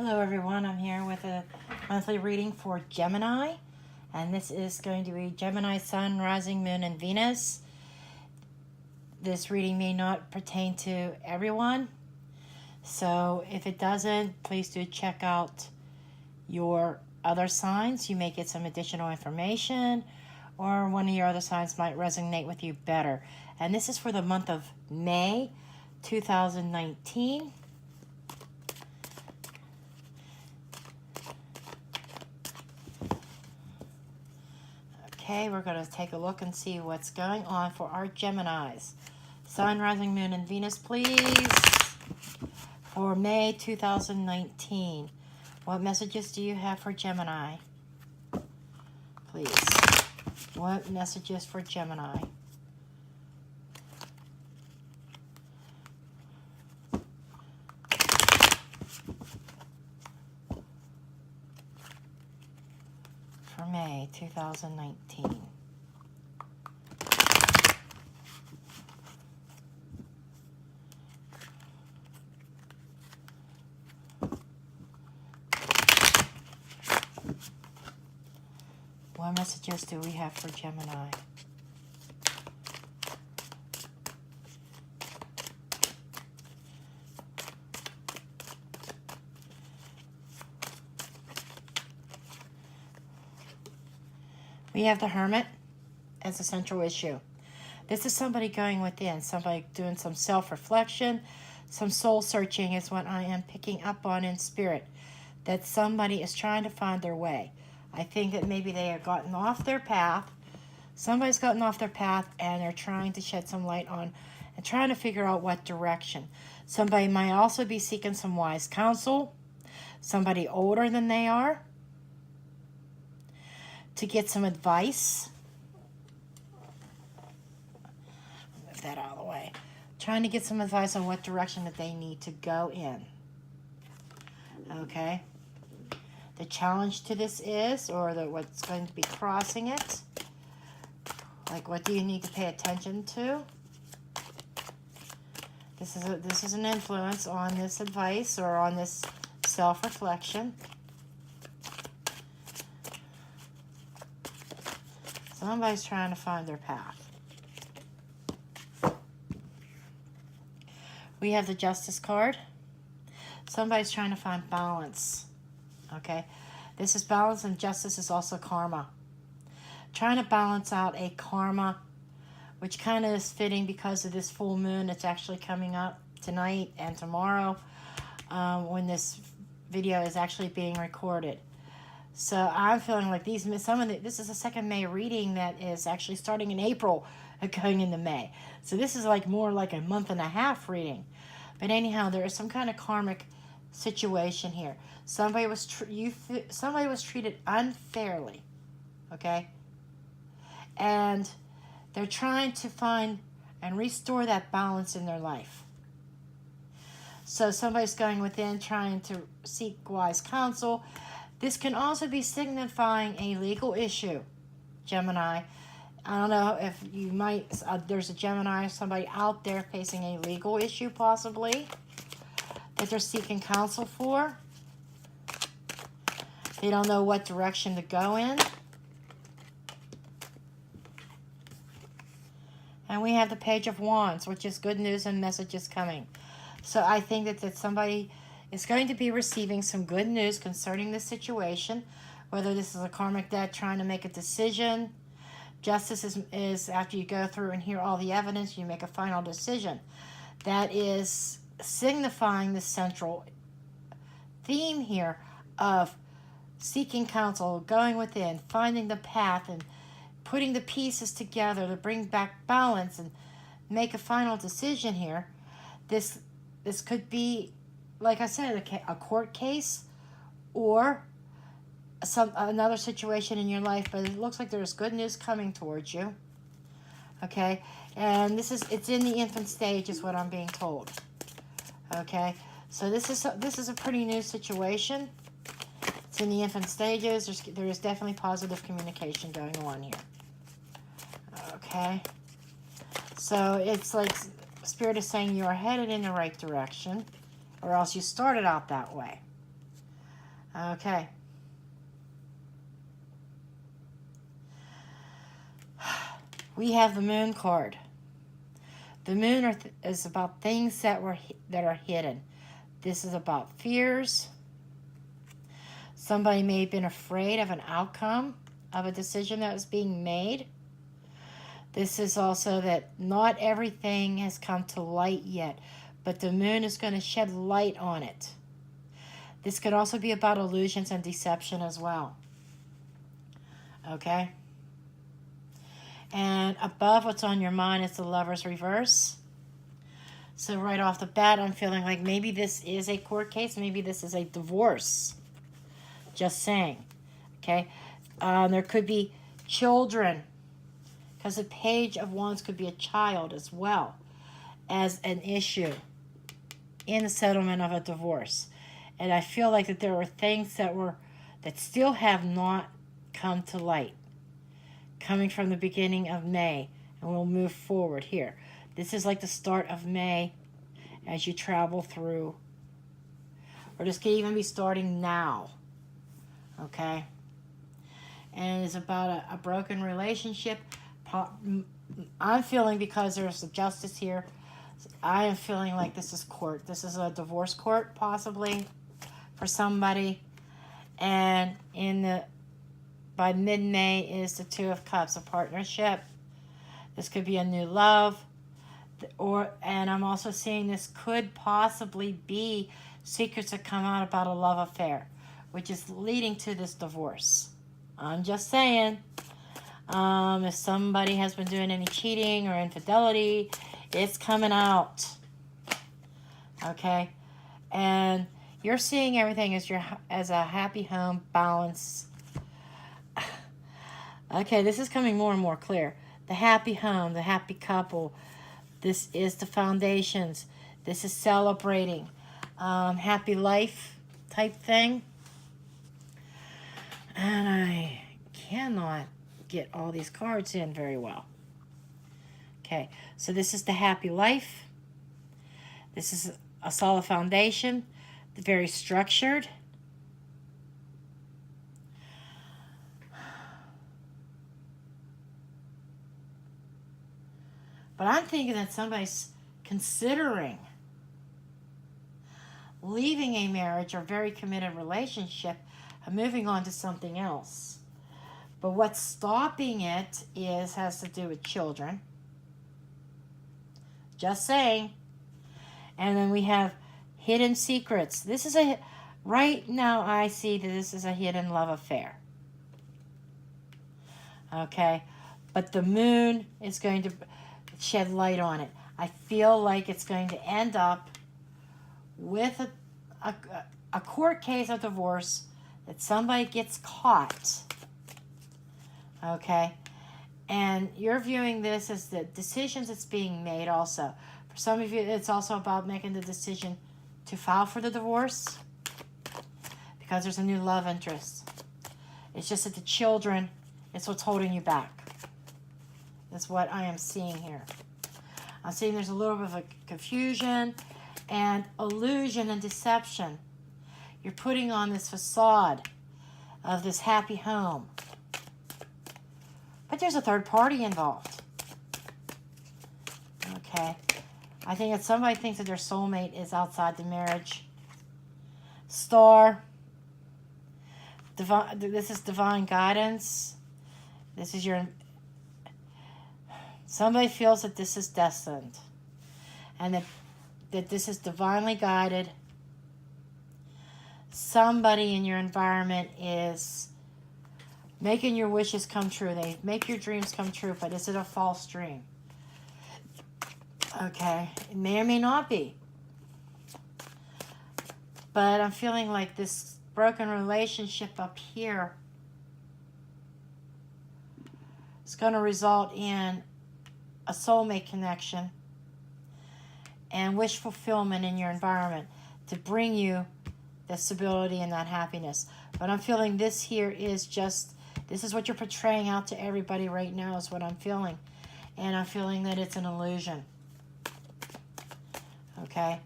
Hello everyone, I'm here with a monthly reading for Gemini, and this is going to be Gemini Sun, Rising Moon, and Venus. This reading may not pertain to everyone, so if it doesn't, please do check out your other signs. You may get some additional information, or one of your other signs might resonate with you better. And this is for the month of May 2019. Okay, we're going to take a look and see what's going on for our Geminis. Sun, Rising, Moon, and Venus, please. For May 2019. What messages do you have for Gemini? Please. What messages for Gemini? For May 2019. What messages do we have for Gemini? We have the Hermit as a central issue. This is somebody going within, somebody doing some self-reflection, some soul-searching is what I am picking up on in spirit. That somebody is trying to find their way. I think that maybe they have gotten off their path. Somebody's gotten off their path and they're trying to shed some light on and trying to figure out what direction. Somebody might also be seeking some wise counsel. Somebody older than they are, to get some advice. Move that out of the way. Trying to get some advice on what direction that they need to go in. Okay. The challenge to this is, or what's going to be crossing it. Like, what do you need to pay attention to? This is an influence on this advice or on this self-reflection. Somebody's trying to find their path. We have the Justice card. Somebody's trying to find balance. Okay? This is balance, and justice is also karma. Trying to balance out a karma, which kind of is fitting because of this full moon that's actually coming up tonight and tomorrow when this video is actually being recorded. So I'm feeling like this is a second May reading that is actually starting in April and going into May. So this is like more like a month and a half reading. But anyhow, there is some kind of karmic situation here. Somebody was treated unfairly, okay? And they're trying to find and restore that balance in their life. So somebody's going within, trying to seek wise counsel. This can also be signifying a legal issue, Gemini. I don't know if you might, there's a Gemini, somebody out there facing a legal issue possibly that they're seeking counsel for. They don't know what direction to go in. And we have the Page of Wands, which is good news and messages coming. So I think that somebody is going to be receiving some good news concerning this situation, whether this is a karmic debt trying to make a decision. Justice is after you go through and hear all the evidence, you make a final decision. That is signifying the central theme here of seeking counsel, going within, finding the path, and putting the pieces together to bring back balance and make a final decision here. This could be, like I said, a court case or another situation in your life, but it looks like there's good news coming towards you. Okay, and it's in the infant stage is what I'm being told. Okay, so this is a pretty new situation. It's in the infant stages. There is definitely positive communication going on here. Okay, so it's like Spirit is saying you are headed in the right direction, or else you started out that way. Okay. We have the Moon card. The Moon is about things that are hidden. This is about fears. Somebody may have been afraid of an outcome of a decision that was being made. This is also that not everything has come to light yet, but the Moon is going to shed light on it. This could also be about illusions and deception as well. Okay? And above what's on your mind is the Lover's reverse. So right off the bat, I'm feeling like maybe this is a court case. Maybe this is a divorce. Just saying. Okay? There could be children. Because the Page of Wands could be a child as well as an issue in the settlement of a divorce. And I feel like that there were things that still have not come to light, coming from the beginning of May, and we'll move forward here. This is like the start of May as you travel through, or this could even be starting now, okay? And it's about a broken relationship. I'm feeling, because there's the Justice here, I am feeling like this is court. This is a divorce court, possibly, for somebody. And by mid-May is the Two of Cups, a partnership. This could be a new love. And I'm also seeing this could possibly be secrets that come out about a love affair, which is leading to this divorce. I'm just saying. If somebody has been doing any cheating or infidelity, it's coming out. Okay? And you're seeing everything as a happy home, balance. Okay, this is coming more and more clear. The happy home, the happy couple. This is the foundations. This is celebrating. Happy life type thing. And I cannot get all these cards in very well. Okay, so this is the happy life. This is a solid foundation, very structured. But I'm thinking that somebody's considering leaving a marriage or very committed relationship and moving on to something else. But what's stopping it has to do with children. Just saying. And then we have hidden secrets. Right now I see that this is a hidden love affair. Okay? But the Moon is going to shed light on it. I feel like it's going to end up with a court case of divorce, that somebody gets caught. Okay? And you're viewing this as the decisions that's being made also. For some of you, it's also about making the decision to file for the divorce, because there's a new love interest. It's just that the children, it's what's holding you back. That's what I am seeing here. I'm seeing there's a little bit of a confusion and illusion and deception. You're putting on this facade of this happy home. But there's a third party involved. Okay. I think that somebody thinks that their soulmate is outside the marriage. Star. This is divine guidance. This is somebody feels that this is destined. And that this is divinely guided. Somebody in your environment is making your wishes come true. They make your dreams come true, but is it a false dream? Okay, it may or may not be. But I'm feeling like this broken relationship up here is going to result in a soulmate connection and wish fulfillment in your environment to bring you that stability and that happiness. But I'm feeling this here is just, this is what you're portraying out to everybody right now is what I'm feeling. And I'm feeling that it's an illusion. Okay?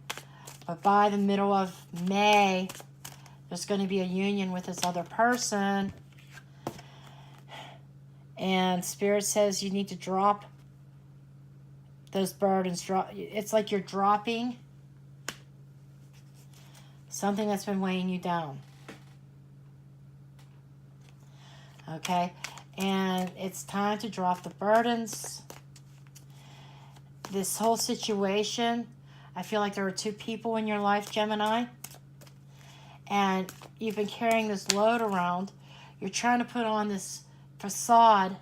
But by the middle of May, There's going to be a union with this other person. And Spirit says you need to drop those burdens. It's like you're dropping something that's been weighing you down. Okay? And it's time to drop the burdens. This whole situation, I feel like there are two people in your life, Gemini. And you've been carrying this load around. You're trying to put on this facade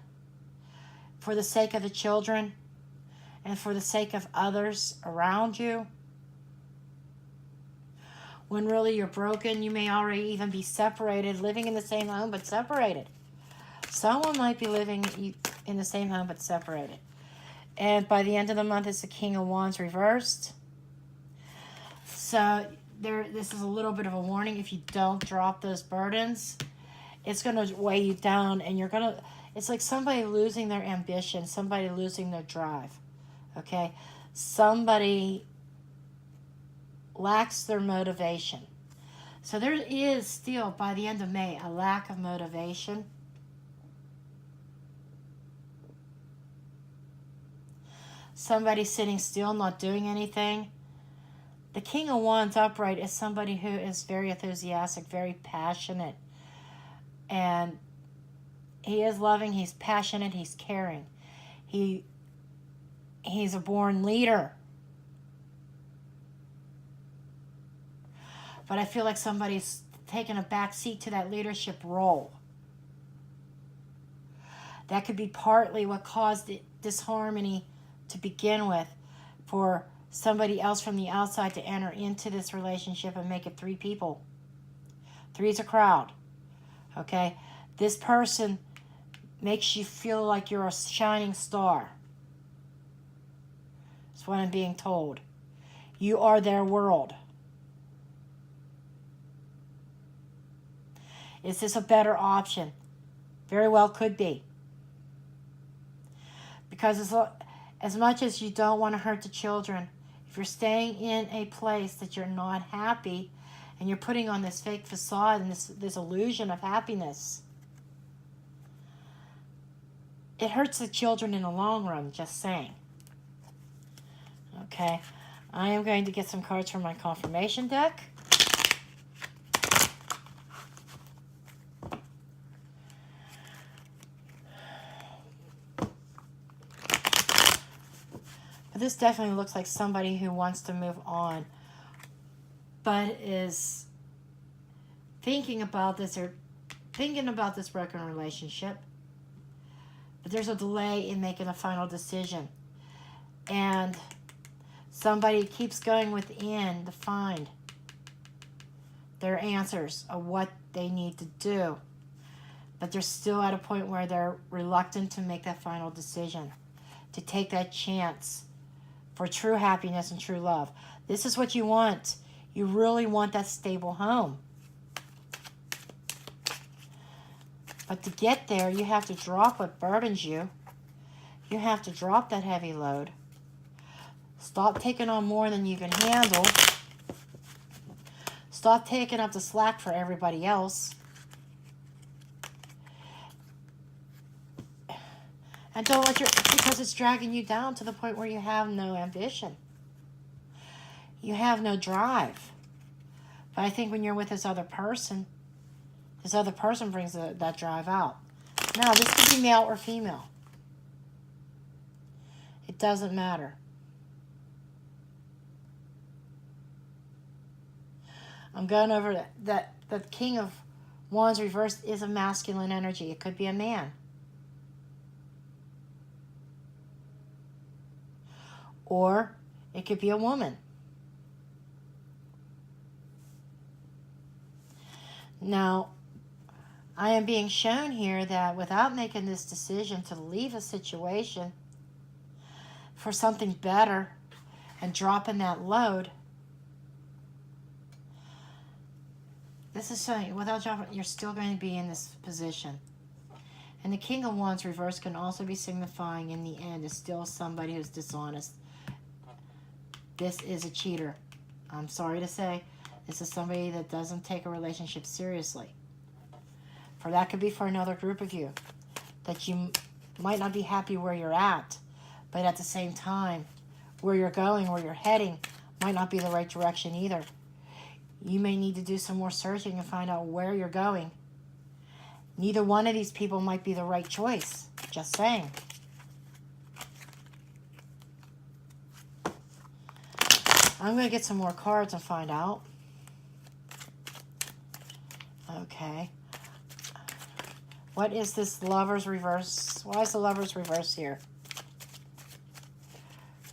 for the sake of the children and for the sake of others around you. When really you're broken, you may already even be separated, living in the same home but separated. Someone might be living in the same home but separated. And by the end of the month, it's the King of Wands reversed. So this is a little bit of a warning. If you don't drop those burdens, it's going to weigh you down, and it's like somebody losing their ambition, somebody losing their drive. Okay? Somebody lacks their motivation. So there is still, by the end of May, a lack of motivation. Somebody sitting still, not doing anything. The King of Wands upright is somebody who is very enthusiastic, very passionate. And he is loving, he's passionate, he's caring. He's a born leader. But I feel like somebody's taken a back seat to that leadership role. That could be partly what caused the disharmony to begin with, for somebody else from the outside to enter into this relationship and make it three people. Three is a crowd. Okay? This person makes you feel like you're a shining star. That's what I'm being told. You are their world. Is this a better option? Very well could be. Because as much as you don't want to hurt the children, if you're staying in a place that you're not happy and you're putting on this fake facade and this illusion of happiness, it hurts the children in the long run, just saying. Okay, I am going to get some cards from my confirmation deck. This definitely looks like somebody who wants to move on, but is thinking about this broken relationship. But there's a delay in making a final decision. And somebody keeps going within to find their answers of what they need to do. But they're still at a point where they're reluctant to make that final decision, to take that chance for true happiness and true love. This is what you want. You really want that stable home. But to get there, you have to drop what burdens you. You have to drop that heavy load. Stop taking on more than you can handle. Stop taking up the slack for everybody else. And don't let because it's dragging you down to the point where you have no ambition. You have no drive. But I think when you're with this other person brings that drive out. Now, this could be male or female. It doesn't matter. I'm going over that the King of Wands reversed is a masculine energy. It could be a man. Or it could be a woman. Now, I am being shown here that without making this decision to leave a situation for something better and dropping that load, this is showing without dropping, you're still going to be in this position. And the King of Wands reverse can also be signifying in the end is still somebody who's dishonest. This is a cheater. I'm sorry to say, This is somebody that doesn't take a relationship seriously. For that could be for another group of you. That you might not be happy where you're at, but at the same time, where you're going, where you're heading, might not be the right direction either. You may need to do some more searching and find out where you're going. Neither one of these people might be the right choice. Just saying. I'm going to get some more cards and find out. Okay. What is this Lover's reverse? Why is the Lover's reverse here?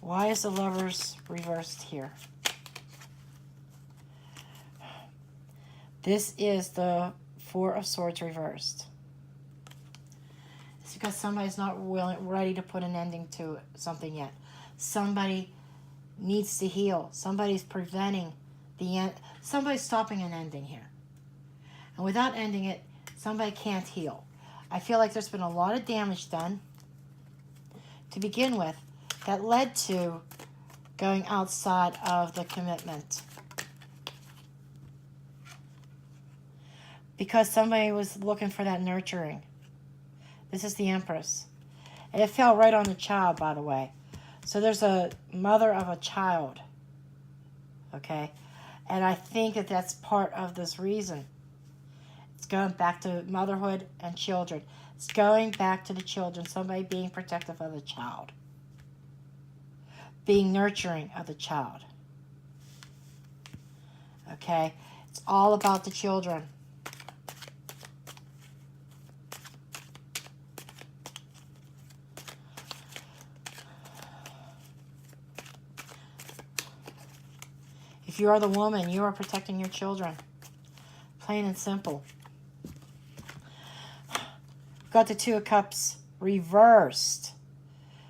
Why is the Lover's reversed here? This is the Four of Swords reversed. It's because somebody's not ready to put an ending to something yet. Somebody needs to heal. Somebody's preventing the end. Somebody's stopping an ending here. And without ending it, somebody can't heal. I feel like there's been a lot of damage done to begin with that led to going outside of the commitment. Because somebody was looking for that nurturing. This is the Empress. And it fell right on the child, by the way. So there's a mother of a child. Okay? And I think that that's part of this reason. It's going back to motherhood and children. It's going back to the children. Somebody being protective of the child. Being nurturing of the child. Okay? It's all about the children. If you are the woman, you are protecting your children. Plain and simple. Got the Two of Cups reversed.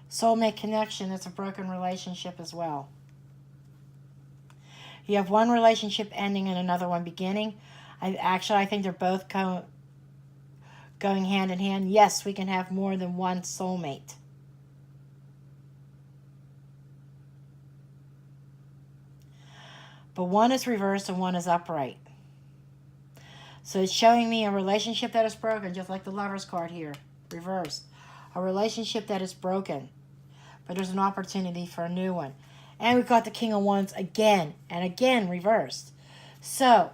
Soulmate connection. It's a broken relationship as well. You have one relationship ending and another one beginning. I think they're both going hand in hand. Yes, we can have more than one soulmate. But one is reversed and one is upright. So it's showing me a relationship that is broken, just like the Lover's card here, reversed. A relationship that is broken. But there's an opportunity for a new one. And we've got the King of Wands again and again reversed. So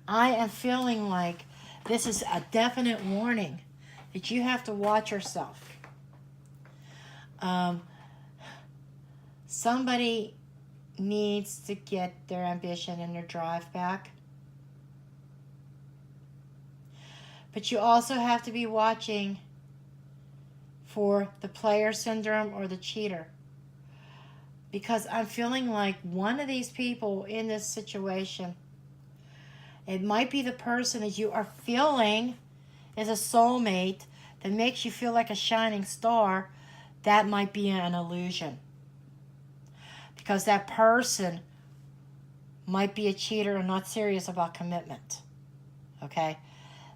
I am feeling like this is a definite warning that you have to watch yourself. Somebody needs to get their ambition and their drive back. But you also have to be watching for the player syndrome or the cheater. Because I'm feeling like one of these people in this situation, it might be the person that you are feeling is a soulmate that makes you feel like a shining star. That might be an illusion. Because that person might be a cheater and not serious about commitment. Okay?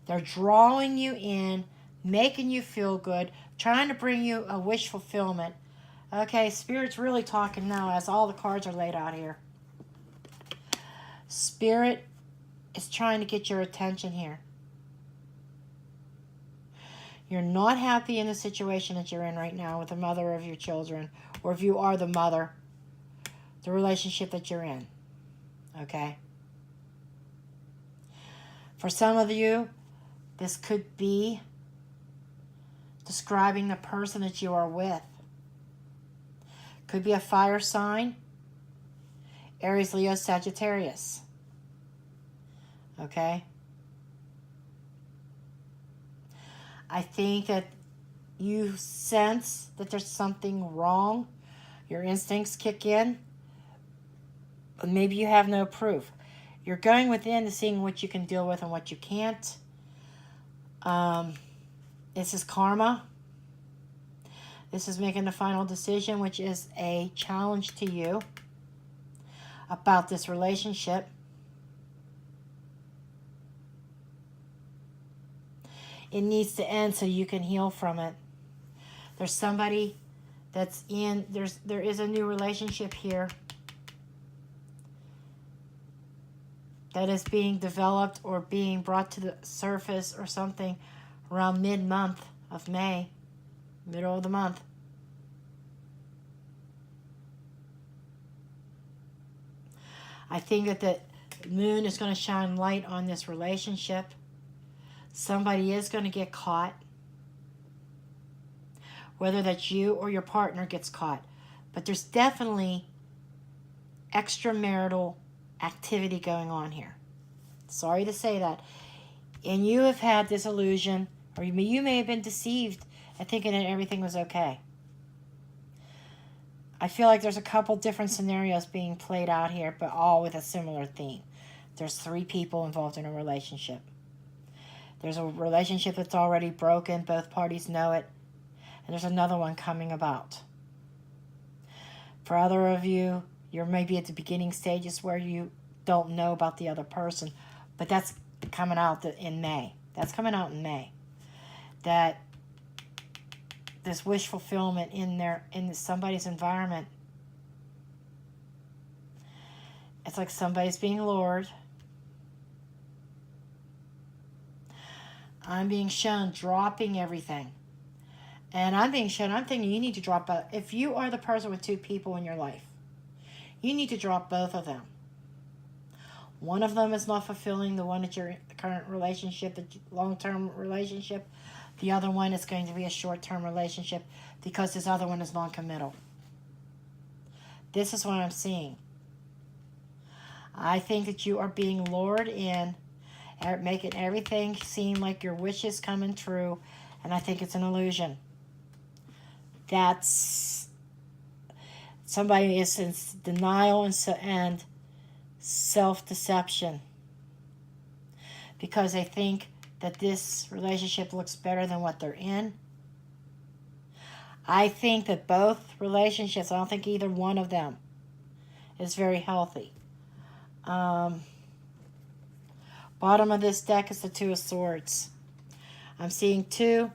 They're drawing you in, making you feel good, trying to bring you a wish fulfillment. Okay, Spirit's really talking now as all the cards are laid out here. Spirit is trying to get your attention here. You're not happy in the situation that you're in right now with the mother of your children, or if you are the mother, the relationship that you're in. Okay? For some of you, this could be describing the person that you are with. Could be a fire sign. Aries, Leo, Sagittarius. Okay? I think that you sense that there's something wrong. Your instincts kick in. But maybe you have no proof. You're going within to seeing what you can deal with and what you can't. This is karma. This is making the final decision, which is a challenge to you about this relationship. It needs to end so you can heal from it. There's somebody that's there is a new relationship here. that is being developed or being brought to the surface or something around mid-month of May, middle of the month. I think that the moon is going to shine light on this relationship. Somebody is going to get caught. Whether that's you or your partner gets caught. But there's definitely extramarital activity going on here. Sorry to say that. And you have had this illusion, or you may have been deceived at thinking that everything was okay. I feel like there's a couple different scenarios being played out here, but all with a similar theme. There's 3 people involved in a relationship. There's a relationship that's already broken. Both parties know it. And there's another one coming about. For other of you, you're maybe at the beginning stages where you don't know about the other person, but that's coming out in May. That's coming out in May. That this wish fulfillment in somebody's environment. It's like somebody's being lured. I'm being shown dropping everything. And I'm being shown, I'm thinking you need to drop both. If you are the person with 2 people in your life, you need to drop both of them. One of them is not fulfilling the one that your current relationship, the long-term relationship. The other one is going to be a short-term relationship because this other one is non-committal. This is what I'm seeing. I think that you are being lured in, making everything seem like your wish is coming true, and I think it's an illusion. That's somebody is in denial and self-deception because they think that this relationship looks better than what they're in. I think that both relationships, I don't think either one of them is very healthy. Bottom of this deck is the 2 of Swords. I'm seeing two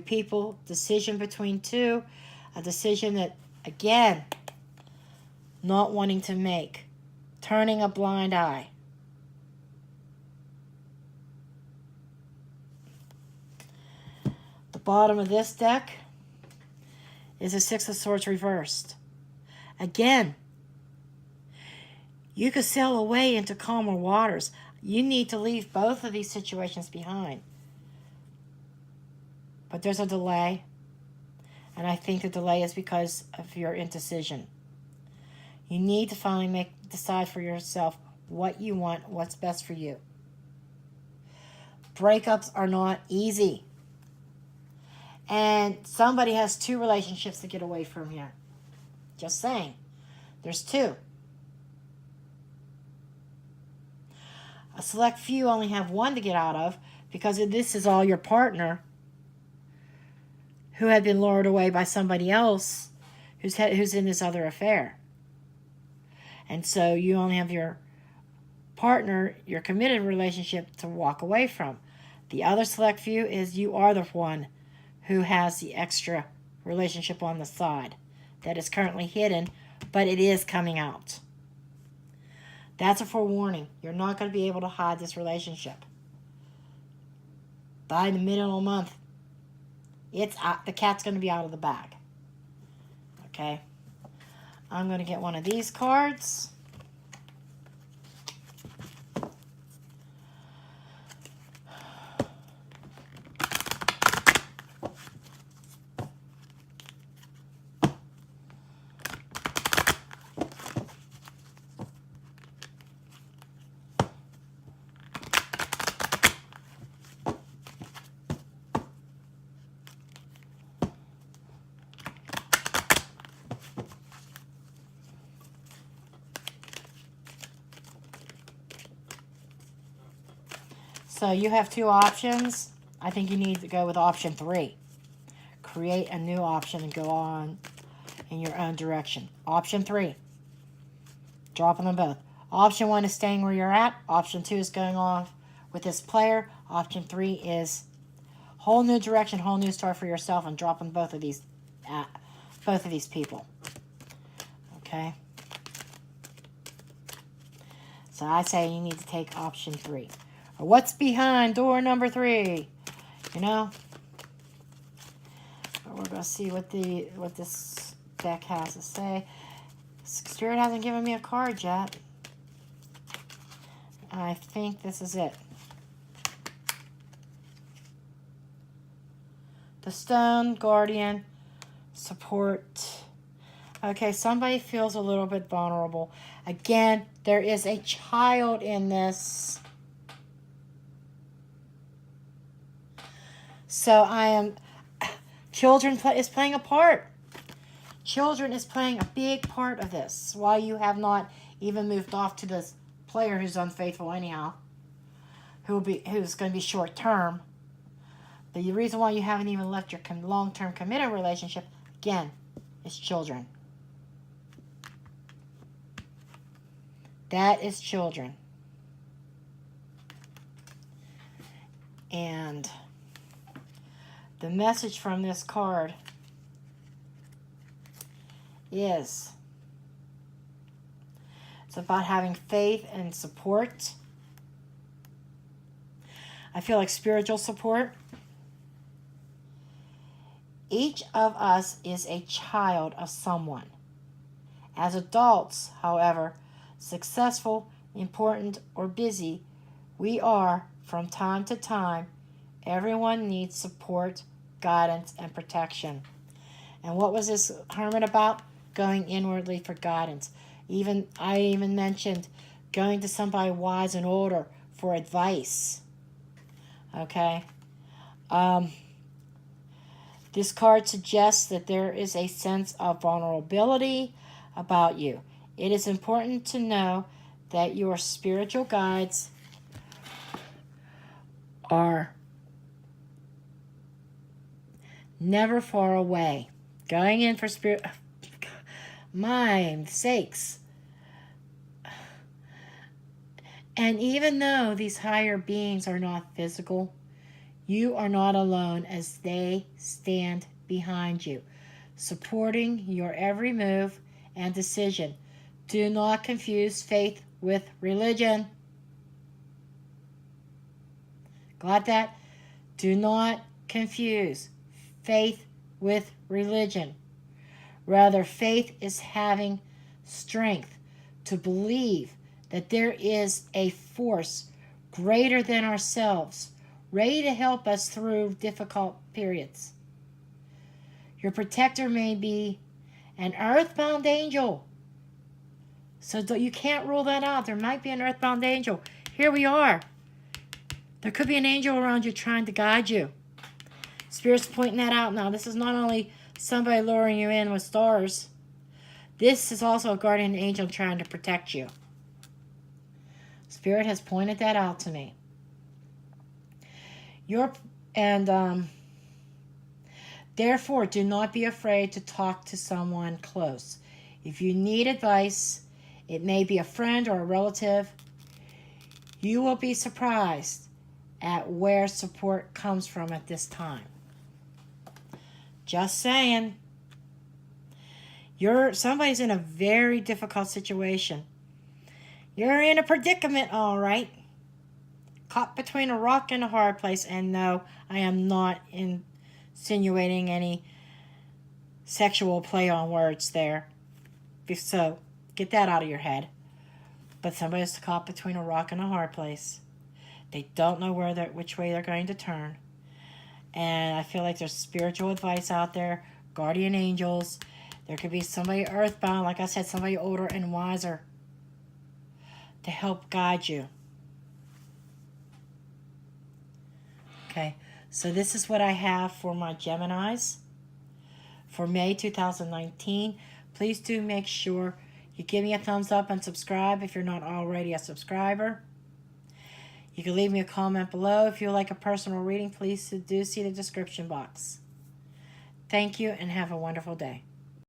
people, decision between 2, a decision that, again, not wanting to make, turning a blind eye. The bottom of this deck is a 6 of Swords reversed. Again, you could sail away into calmer waters. You need to leave both of these situations behind. But there's a delay, and I think the delay is because of your indecision. You need to finally decide for yourself what you want, what's best for you. Breakups are not easy. And somebody has 2 relationships to get away from here. Just saying. There's 2. A select few only have 1 to get out of because this is all your partner who had been lured away by somebody else who's in this other affair. And so you only have your partner, your committed relationship to walk away from. The other select few is you are the one who has the extra relationship on the side that is currently hidden, but it is coming out. That's a forewarning. You're not going to be able to hide this relationship. By the middle of the month, the cat's going to be out of the bag. Okay? I'm going to get one of these cards. So you have 2 options. I think you need to go with option 3. Create a new option and go on in your own direction. Option 3. Dropping them both. Option 1 is staying where you're at. Option 2 is going off with this player. Option 3 is whole new direction, whole new start for yourself, and dropping both of these people. Okay? So I say you need to take option 3. Or what's behind door number 3? You know? But we're going to see what this deck has to say. Spirit hasn't given me a card yet. I think this is it. The Stone, Guardian, Support. Okay, somebody feels a little bit vulnerable. Again, there is a child in this. So children is playing a part. Children is playing a big part of this. While you have not even moved off to this player who's unfaithful anyhow, who's going to be short term. The reason why you haven't even left your long-term committed relationship, again, is children. That is children. And the message from this card is it's about having faith and support. I feel like spiritual support. Each of us is a child of someone. As adults, however, successful, important, or busy, we are, from time to time, everyone needs support, guidance, and protection. And what was this hermit about? Going inwardly for guidance. I even mentioned going to somebody wise and older for advice. Okay? This card suggests that there is a sense of vulnerability about you. It is important to know that your spiritual guides are never far away. Going in for spirit... My sakes. And even though these higher beings are not physical, you are not alone as they stand behind you, supporting your every move and decision. Do not confuse faith with religion. Got that? Do not confuse faith with religion. Rather, faith is having strength to believe that there is a force greater than ourselves, ready to help us through difficult periods. Your protector may be an earthbound angel. So you can't rule that out. There might be an earthbound angel. Here we are. There could be an angel around you trying to guide you. Spirit's pointing that out now. This is not only somebody luring you in with stars. This is also a guardian angel trying to protect you. Spirit has pointed that out to me. Therefore, do not be afraid to talk to someone close. If you need advice, it may be a friend or a relative. You will be surprised at where support comes from at this time. Just saying. Somebody's in a very difficult situation. You're in a predicament, all right. Caught between a rock and a hard place. And no, I am not insinuating any sexual play on words there. So, get that out of your head. But somebody's caught between a rock and a hard place. They don't know which way they're going to turn. And I feel like there's spiritual advice out there. Guardian angels. There could be somebody earthbound, like I said, somebody older and wiser to help guide you. Okay, so this is what I have for my Geminis for May 2019. Please do make sure you give me a thumbs up and subscribe if you're not already a subscriber. You can leave me a comment below. If you would like a personal reading, please do see the description box. Thank you and have a wonderful day.